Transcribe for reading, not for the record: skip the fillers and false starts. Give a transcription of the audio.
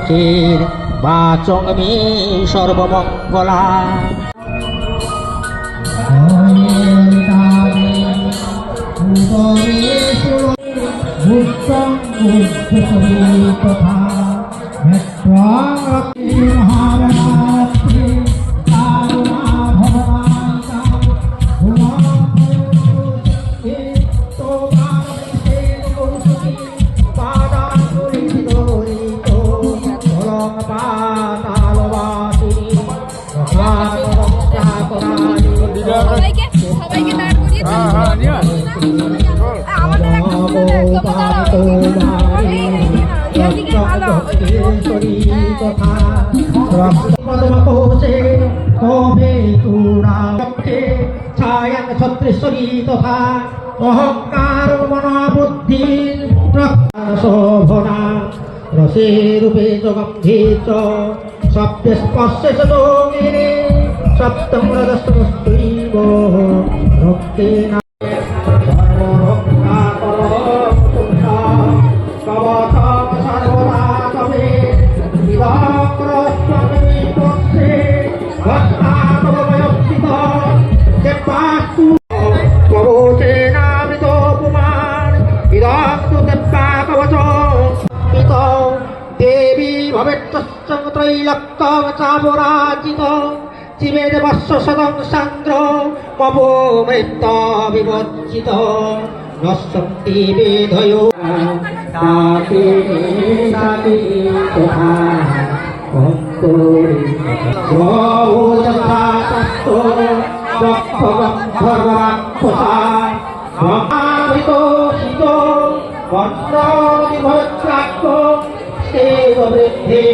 সৃষ্টির বাচং মে সর্বমঙ্গলা। ছত্রেশ্বরী তথা অহংকার মনোবুদ্ধি শোভনা রসে রূপে জগন্ধে চ শব্দে স্পর্শে চ যোগিনে সপ্তম রজস্তৈব রক্তে না त्रैलक्तवचापराजित जीवेद वर्षशतं सान्द्र ममो मृत्त विवर्जित नश्यन्ति वेदयो ताते ताते तथा भक्तोरि भवोजसा तत्तो भक्तगन्धर्वाक्षसा महावितो शितो वन्द्रो विभज्राक्को सेव वृद्धे